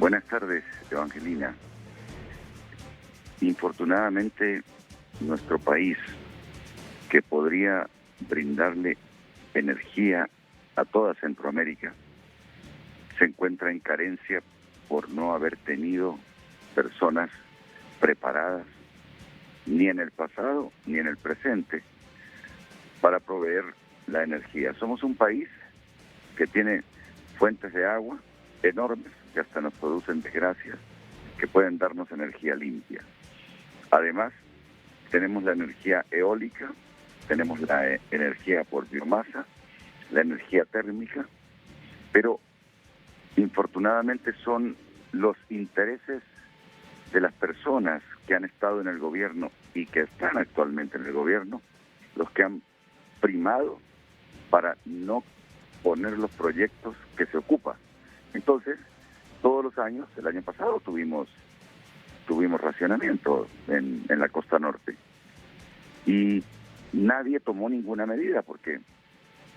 Buenas tardes, Evangelina. Infortunadamente, nuestro país, que podría brindarle energía a toda Centroamérica, se encuentra en carencia por no haber tenido personas preparadas, ni en el pasado ni en el presente, para proveer la energía. Somos un país que tiene fuentes de agua enormes que hasta nos producen desgracias, que pueden darnos energía limpia. Además, tenemos la energía eólica, tenemos la energía por biomasa, la energía térmica, pero infortunadamente son los intereses de las personas que han estado en el gobierno y que están actualmente en el gobierno los que han primado para no poner los proyectos que se ocupan. Entonces, todos los años, el año pasado tuvimos racionamiento en la costa norte y nadie tomó ninguna medida porque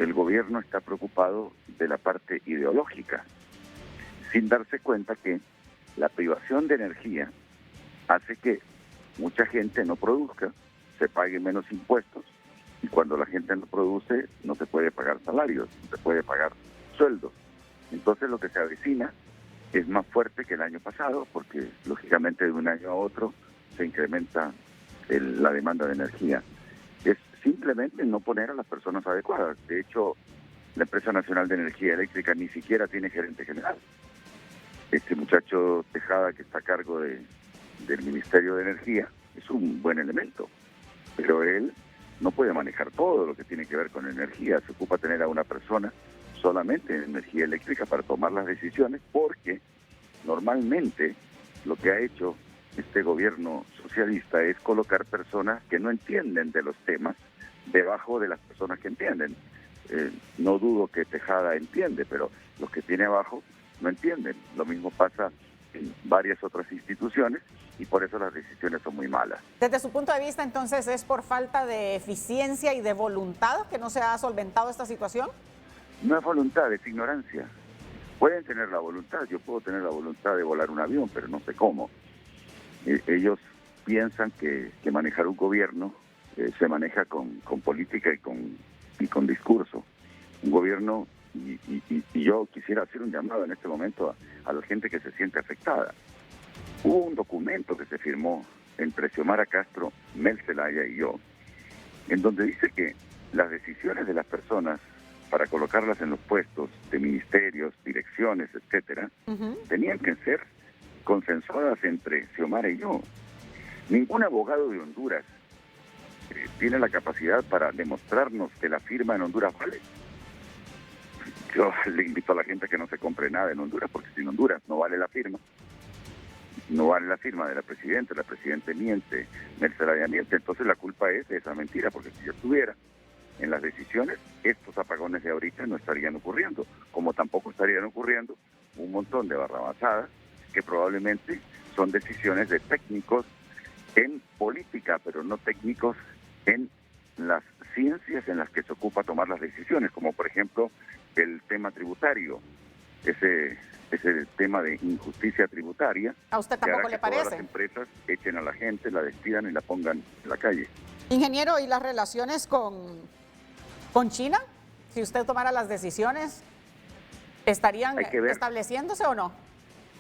el gobierno está preocupado de la parte ideológica, sin darse cuenta que la privación de energía hace que mucha gente no produzca, se pague menos impuestos, y cuando la gente no produce no se puede pagar salarios, no se puede pagar sueldos. Entonces lo que se avecina es más fuerte que el año pasado, porque lógicamente de un año a otro se incrementa la demanda de energía. Es simplemente no poner a las personas adecuadas. De hecho, la Empresa Nacional de Energía Eléctrica ni siquiera tiene gerente general. Este muchacho Tejada, que está a cargo del Ministerio de Energía, es un buen elemento, pero él no puede manejar todo lo que tiene que ver con energía. Se ocupa tener a una persona solamente en energía eléctrica para tomar las decisiones, porque normalmente lo que ha hecho este gobierno socialista es colocar personas que no entienden de los temas debajo de las personas que entienden. No dudo que Tejada entiende, pero los que tiene abajo no entienden. Lo mismo pasa en varias otras instituciones y por eso las decisiones son muy malas. Desde su punto de vista, entonces, ¿es por falta de eficiencia y de voluntad que no se ha solventado esta situación? No es voluntad, es ignorancia. Pueden tener la voluntad, yo puedo tener la voluntad de volar un avión, pero no sé cómo. Ellos piensan que manejar un gobierno se maneja con política y con discurso. Un gobierno, y yo quisiera hacer un llamado en este momento a la gente que se siente afectada. Hubo un documento que se firmó entre Xiomara Castro, Mel Zelaya y yo, en donde dice que las decisiones de las personas para colocarlas en los puestos de ministerios, direcciones, etcétera, tenían que ser consensuadas entre Xiomara y yo. Ningún abogado de Honduras tiene la capacidad para demostrarnos que la firma en Honduras vale. Yo le invito a la gente a que no se compre nada en Honduras, porque si en Honduras no vale la firma, no vale la firma de la presidenta miente, Mercedes miente, entonces la culpa es de esa mentira, porque si yo estuviera en las decisiones, estos apagones de ahorita no estarían ocurriendo, como tampoco estarían ocurriendo un montón de barrabasadas que probablemente son decisiones de técnicos en política, pero no técnicos en las ciencias en las que se ocupa tomar las decisiones, como por ejemplo el tema tributario, ese tema de injusticia tributaria. ¿A usted tampoco le parece? Todas las empresas echen a la gente, la despidan y la pongan en la calle. Ingeniero, ¿y las relaciones con China? Si usted tomara las decisiones, ¿estarían estableciéndose o no?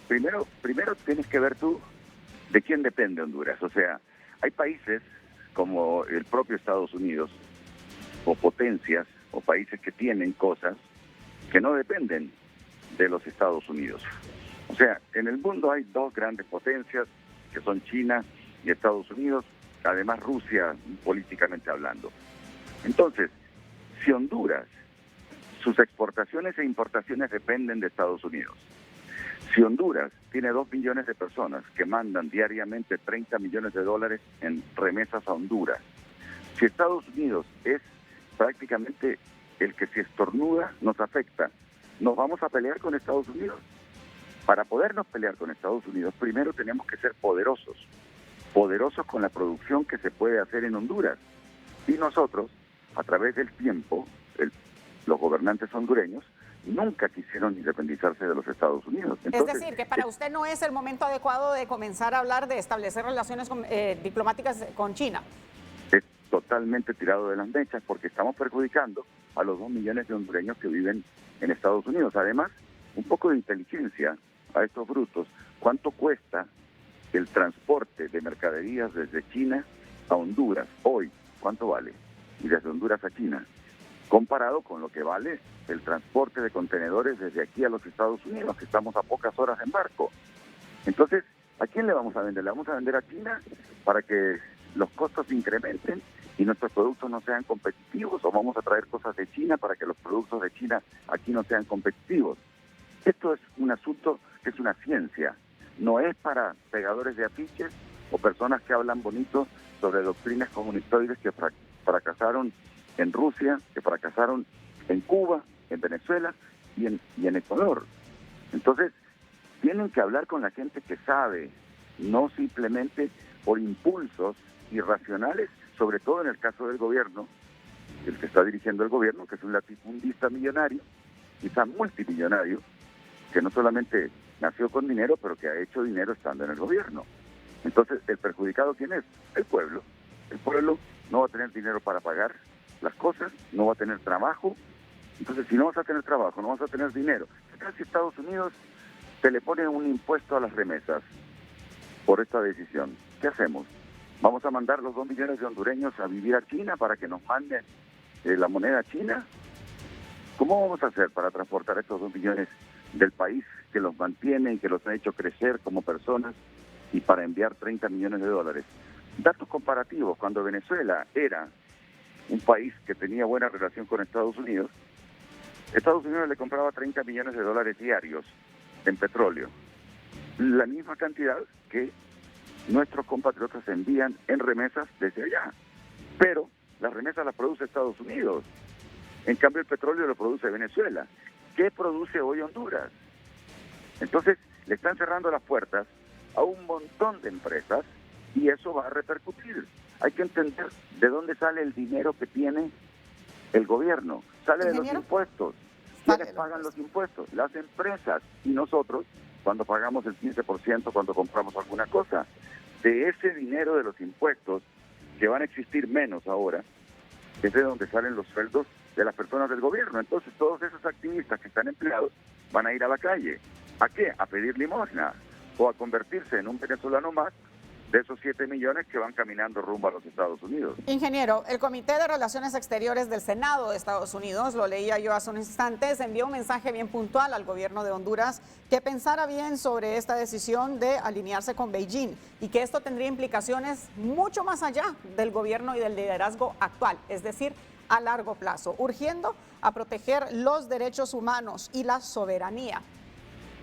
Primero tienes que ver tú de quién depende Honduras. O sea, hay países como el propio Estados Unidos, o potencias, o países que tienen cosas que no dependen de los Estados Unidos. O sea, en el mundo hay dos grandes potencias, que son China y Estados Unidos, además Rusia, políticamente hablando. Entonces, si Honduras, sus exportaciones e importaciones dependen de Estados Unidos, si Honduras tiene 2 millones de personas que mandan diariamente 30 millones de dólares en remesas a Honduras, si Estados Unidos es prácticamente el que si estornuda nos afecta, ¿nos vamos a pelear con Estados Unidos? Para podernos pelear con Estados Unidos, primero tenemos que ser poderosos con la producción que se puede hacer en Honduras. Y nosotros, a través del tiempo, los gobernantes hondureños nunca quisieron independizarse de los Estados Unidos. Entonces, Entonces, es decir, que para usted no es el momento adecuado de comenzar a hablar de establecer relaciones diplomáticas con China. Es totalmente tirado de las mechas porque estamos perjudicando a los 2 millones de hondureños que viven en Estados Unidos. Además, un poco de inteligencia a estos brutos. ¿Cuánto cuesta el transporte de mercaderías desde China a Honduras hoy? ¿Cuánto vale? Y desde Honduras a China, comparado con lo que vale el transporte de contenedores desde aquí a los Estados Unidos, que estamos a pocas horas en barco. Entonces, ¿a quién le vamos a vender? ¿Le vamos a vender a China para que los costos incrementen y nuestros productos no sean competitivos? ¿O vamos a traer cosas de China para que los productos de China aquí no sean competitivos? Esto es un asunto que es una ciencia, no es para pegadores de afiches o personas que hablan bonito sobre doctrinas comunistoides que fracasaron en Rusia, que fracasaron en Cuba, en Venezuela y en Ecuador. Entonces, tienen que hablar con la gente que sabe, no simplemente por impulsos irracionales, sobre todo en el caso del gobierno, el que está dirigiendo el gobierno, que es un latifundista millonario, quizá multimillonario, que no solamente nació con dinero, pero que ha hecho dinero estando en el gobierno. Entonces, ¿el perjudicado quién es? El pueblo. El pueblo no va a tener dinero para pagar las cosas, no va a tener trabajo. Entonces, si no vas a tener trabajo, no vas a tener dinero. ¿Qué tal si Estados Unidos te le pone un impuesto a las remesas por esta decisión? ¿Qué hacemos? ¿Vamos a mandar los 2 millones de hondureños a vivir a China para que nos manden la moneda china? ¿Cómo vamos a hacer para transportar estos 2 millones del país que los mantiene y que los ha hecho crecer como personas y para enviar 30 millones de dólares? Datos comparativos: cuando Venezuela era un país que tenía buena relación con Estados Unidos le compraba 30 millones de dólares diarios en petróleo, la misma cantidad que nuestros compatriotas envían en remesas desde allá. Pero las remesas las produce Estados Unidos, en cambio el petróleo lo produce Venezuela. ¿Qué produce hoy Honduras? Entonces, le están cerrando las puertas a un montón de empresas y eso va a repercutir. Hay que entender de dónde sale el dinero que tiene el gobierno. Sale de los impuestos. ¿Quiénes pagan los impuestos? Las empresas. Y nosotros, cuando pagamos el 15%, cuando compramos alguna cosa. De ese dinero de los impuestos, que van a existir menos ahora, es de donde salen los sueldos de las personas del gobierno. Entonces, todos esos activistas que están empleados van a ir a la calle. ¿A qué? A pedir limosna o a convertirse en un venezolano más de esos 7 millones que van caminando rumbo a los Estados Unidos. Ingeniero, el Comité de Relaciones Exteriores del Senado de Estados Unidos, lo leía yo hace unos instantes, envió un mensaje bien puntual al gobierno de Honduras que pensara bien sobre esta decisión de alinearse con Beijing y que esto tendría implicaciones mucho más allá del gobierno y del liderazgo actual, es decir, a largo plazo, urgiendo a proteger los derechos humanos y la soberanía.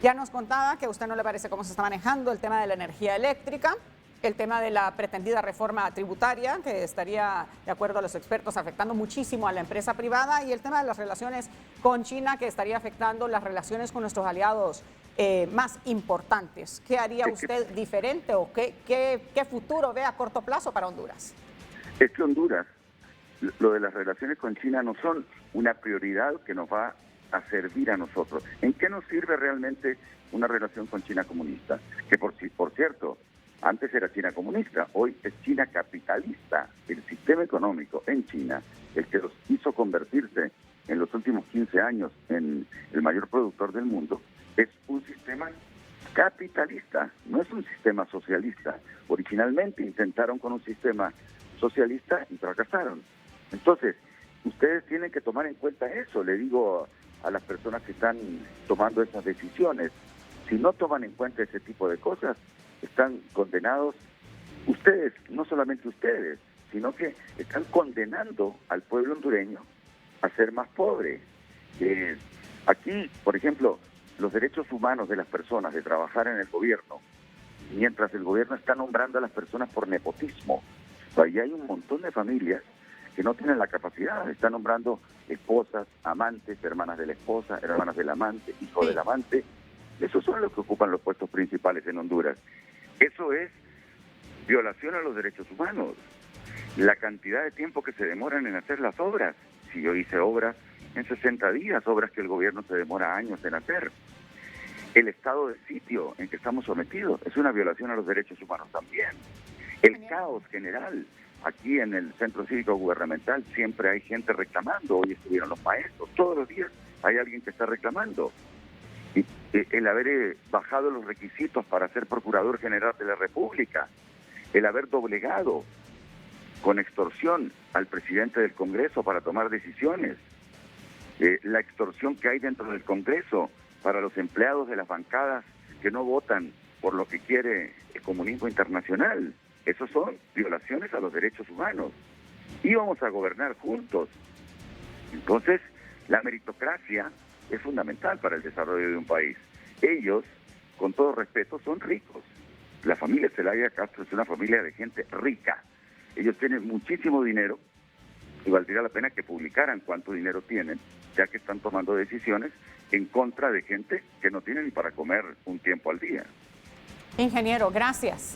Ya nos contaba que a usted no le parece cómo se está manejando el tema de la energía eléctrica, el tema de la pretendida reforma tributaria, que estaría, de acuerdo a los expertos, afectando muchísimo a la empresa privada, y el tema de las relaciones con China, que estaría afectando las relaciones con nuestros aliados más importantes. ¿Qué haría usted diferente o qué futuro ve a corto plazo para Honduras? Es que Honduras, lo de las relaciones con China no son una prioridad que nos va a servir a nosotros. ¿En qué nos sirve realmente una relación con China comunista? Que por cierto, antes era China comunista, hoy es China capitalista. El sistema económico en China, el que los hizo convertirse en los últimos 15 años en el mayor productor del mundo, es un sistema capitalista, no es un sistema socialista. Originalmente intentaron con un sistema socialista y fracasaron. Entonces, ustedes tienen que tomar en cuenta eso, le digo a las personas que están tomando esas decisiones. Si no toman en cuenta ese tipo de cosas, están condenados ustedes, no solamente ustedes, sino que están condenando al pueblo hondureño a ser más pobre. Aquí, por ejemplo, los derechos humanos de las personas de trabajar en el gobierno, mientras el gobierno está nombrando a las personas por nepotismo. Ahí hay un montón de familias que no tienen la capacidad, están nombrando esposas, amantes, hermanas de la esposa, hermanas del amante, hijos del amante. Esos son los que ocupan los puestos principales en Honduras. Eso es violación a los derechos humanos. La cantidad de tiempo que se demoran en hacer las obras. Si yo hice obras en 60 días, obras que el gobierno se demora años en hacer. El estado de sitio en que estamos sometidos es una violación a los derechos humanos también. El caos general. Aquí en el Centro Cívico Gubernamental siempre hay gente reclamando. Hoy estuvieron los maestros. Todos los días hay alguien que está reclamando. Y el haber bajado los requisitos para ser Procurador General de la República, el haber doblegado con extorsión al presidente del Congreso para tomar decisiones, la extorsión que hay dentro del Congreso para los empleados de las bancadas que no votan por lo que quiere el comunismo internacional. Esos son violaciones a los derechos humanos. Íbamos a gobernar juntos. Entonces, la meritocracia es fundamental para el desarrollo de un país. Ellos, con todo respeto, son ricos. La familia Zelaya Castro es una familia de gente rica. Ellos tienen muchísimo dinero y valdría la pena que publicaran cuánto dinero tienen, ya que están tomando decisiones en contra de gente que no tiene ni para comer un tiempo al día. Ingeniero, gracias.